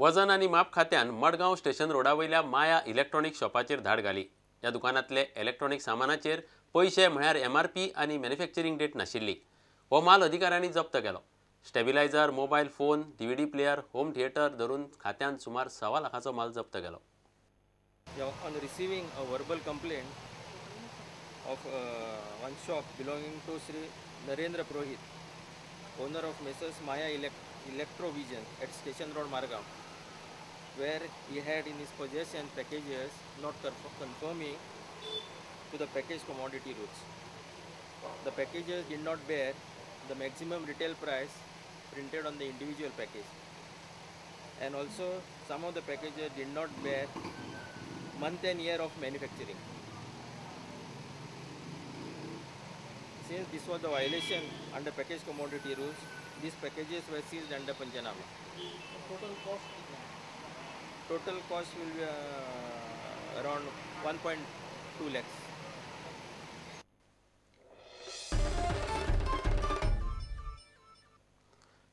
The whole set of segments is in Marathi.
वजन आणि माप खात्यान मडगांव स्टेशन रोडावयल्या माया इलेक्ट्रॉनिक शॉपाचेर धाड घाली। या दुकानांतले इलेक्ट्रॉनिक सामानाचेर पैसे म्हळ्यार MRP आणि मॅन्युफॅक्चरिंग डेट नाशिल्ली। हो माल अधिकाऱ्यांनी जप्त केलो। Stabiliser, mobile phone, DVD player, home theatre धरून खात्यान सुमार 6 लाखाचो माल जप्त केलो। On receiving a verbal complaint of one shop belonging to Sri Narendra Purohit, owner of Messrs Maya Electrovision at Station Road, Margam, where he had in his possession packages not conforming to the package commodity rules. The packages did not bear the maximum retail price printed on the individual package, and also some of the packages did not bear month and year of manufacturing. Since this was the violation under package commodity rules, these packages were seized under Panchanama. Total cost will be around 1.2 lakhs.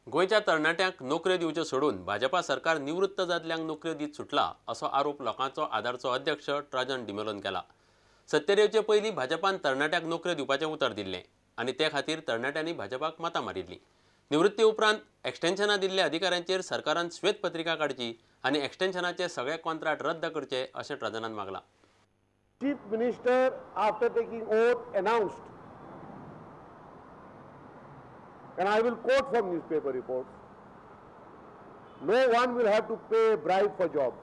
गोयच्या तरणाट्यांक नोकऱ्यो दिवच्यो सोडून भाजपा सरकार निवृत्त जादल्यांक नोकऱ्यो दीत सुटला असो आरोप लोकांचो आदारचो अध्यक्ष ट्राजन डिमेलोन केला। सत्तेर येवचे पयलीं भाजपान तरणाट्यांक नोकऱ्यो दिवपाचें उतर दिल्लें आनी ते खातीर तरणाट्यांनी भाजपाक मतां मारिल्लीं। निवृत्ती उपरांत एक्सटेन्शनां दिल्ल्या अधिकाऱ्यांचेर सरकारान श्वेत पत्रिका काडची आनी एक्सटेन्शनाचे सगळे कॉन्ट्रॅक्ट रद्द करचे अशें ट्राजनान मागलां। Chief Minister, after taking oath, announced, and I will quote from newspaper reports, no one will have to pay a bribe for jobs.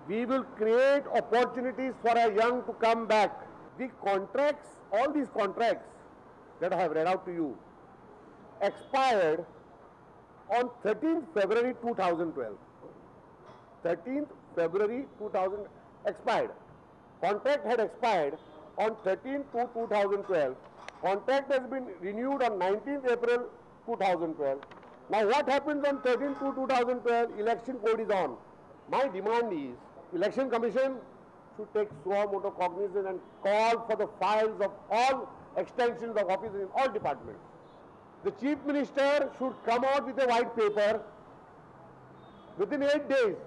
We will create opportunities for our young to come back. The contracts, all these contracts that I have read out to you, expired on 13th February 2012. 13th February 2000 expired. Contract had expired on 13th to 2012. Contract has been renewed on 19th April 2012. Now what happens on 13th to 2012? Election code is on. My demand is, Election Commission should take suo motu cognizance and call for the files of all extensions of offices in all departments. The Chief Minister should come out with a white paper within 8 days.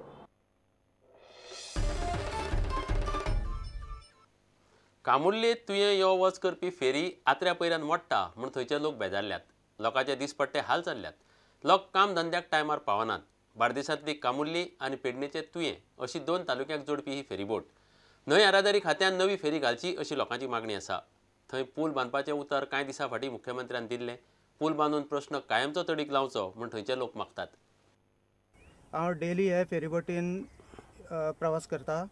कामुर्लीत तुवें यो वच करपी फेरी आत्र्या पयऱ्यान मोडटा म्हूण थंयचे लोक बेजारल्यात। लोकांचे दिसपट्टे हाल चल्ल्यात। लोक काम धंद्याक टायमार पावनात। बार्देसांतली कामुर्ली आनी पेडणेचे तुवें अशी 2 तालुक्यांक जोडपी ही फेरीबोट। न्हंय येरादारी खात्यान नवी फेरी घालची अशी लोकांची मागणी आसा। थंय पूल बांदपाचें उतर कांय दिसां फाटीं मुख्यमंत्र्यान दिल्लें। पूल बांदून प्रश्न कायमचो तडीक लावचो म्हूण थंयचे लोक मागतात। हांव डेली हे फेरीबोटीन प्रवास करता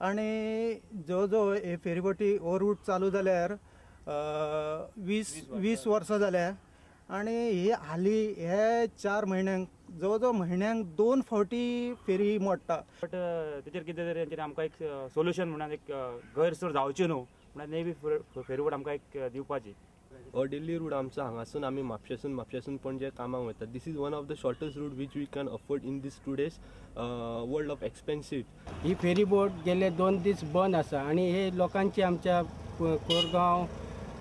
आनी जो जो हे फेरीबोटी हो रूट चालू जाल्यार 20 वर्सां जाल्या आनी ही हाली हे 4 म्हयन्यांक जवळ जवळ म्हयन्यांक 2 फावटी फेरी मोडटा। बट तेचेर कितें तरी आमकां एक सोल्युशन म्हणून एक गैरसोय जावची न्हू म्हणून नेवी फेरीबोट आमकां एक दिवपाची। हो डेली रूट आमचो हांगासून आमी म्हापशेसून पणजे कामाक वयतात। This is one of the shortest route which we can afford in this today's world of expensive. ही फेरीबोट गेले 2 दीस बंद आसा आनी हे लोकांची आमच्या कोरगांव,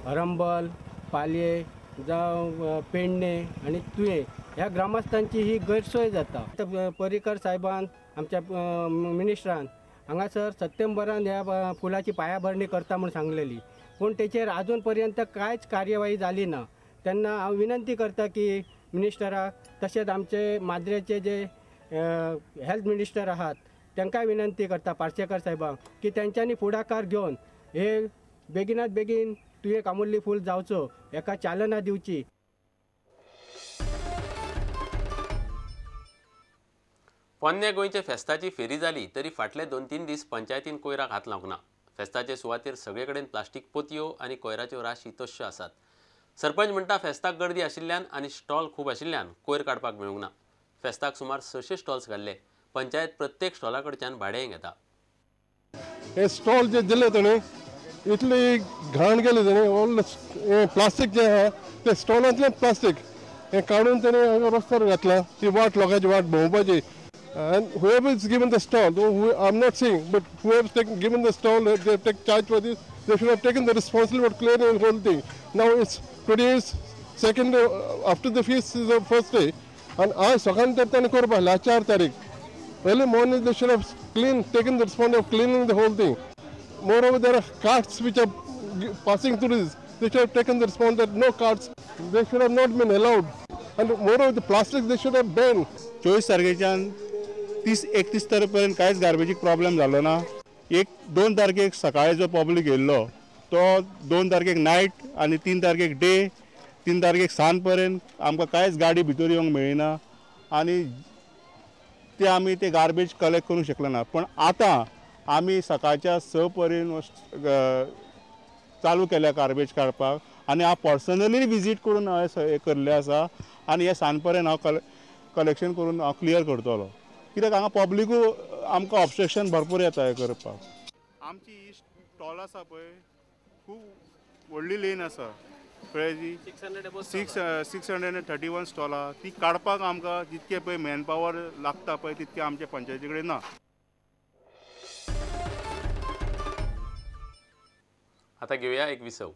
हरंबल, पालये जावं पेडणे आनी तुये ह्या ग्रामस्थांची ही गैरसोय जाता। पर्रीकर साहेबान आमच्या मिनिस्टरान हांगासर सप्टेंबरान ह्या पुलाची पायाभरणी करता म्हूण सांगलेली, पूण तेचेर आजून पर्यंत कांयच कार्यवाही जाली ना। तेन्ना हांव विनंती करता की मिनिस्टराक तशेंच आमचे माद्रेचे जे हेल्थ मिनिस्टर आहात तांकां विनंती करता पार्सेकर साहेबांक की तेंच्यांनी फुडाकार घेवन हे बेगिनात बेगीन तुवें कामुर्ली फूल जावचो हेका चालना दिवची। पोन्ने गोंयचे फेस्ताची फेरी जाली तरी फाटले 2-3 दीस पंचायतीन कोयराक हात लावंक ना। फेस्ताचे सुवातेर सगळे कडेन प्लास्टीक पोतयो आनी कोयराच्यो राशी तश्यो आसात। सरपंच म्हणटा फेस्ताक गर्दी आशिल्ल्यान आनी स्टॉल खूब आशिल्ल्यान कोयर काडपाक मेळूंक ना। फेस्ताक सुमार 600 स्टॉल्स घाल्ले। पंचायत प्रत्येक स्टॉला कडच्यान भाडेंय घेता। हे स्टॉल जे दिले ताणें इतली घाण केली ताणें ऑल प्लास्टीक जे आहा ते स्टॉलांतलें प्लास्टीक हे काडून ताणें रस्त्यार घातला। ती वाट लोकांची वाट भोंवपाची। And whoever is given the stall, I'm not saying, but whoever is given the stall, they have taken charge for this. They should have taken the responsibility for clearing the whole thing. Now today is second day after the feast is the first day, and आज सकाळी करपाक 4 तारीख Early morning they should have taken the responsibility of cleaning the whole thing. Moreover, there are carts which are passing through this. They should have taken the responsibility that no carts, they should have not been allowed. And moreover, the plastic they should have banned. 24 तारखेच्यान 30-31 तारखेपर्यंत कांयच गार्बेजीक प्रॉब्लेम जालो ना. 1-2 तारखेक सकाळी जो पब्लीक येयल्लो तो 2 तारखेक नायट आनी 3 तारखेक डे, 3 तारखेक सांज पर्यंत आमकां कांयच गाडी भितर येवंक मेळिना आनी ते आमी ते गार्बेज कलेक्ट करूंक शकले ना. पण आतां आमी सकाळच्या 6 पर्यंत चालू केल्या गार्बेज काडपाक आनी हांव पर्सनली विजीट करून हांवें करल्लें आसा आनी हे सांज पर्यंत हांव कलेक्शन करून हांव क्लियर करतलो. कित्याक हांगा पब्लिकूय आमकां ऑब्जेक्शन भरपूर येता हे करपाक. आमची ही स्टॉल आसा पळय खूब व्हडली लेन आसा कळ्ळें जी 631 स्टॉलां ती काडपाक आमकां जितके पळय मॅन पावर लागता पळय तितके आमच्या पंचायती कडेन ना. आता घेऊया एक विसव.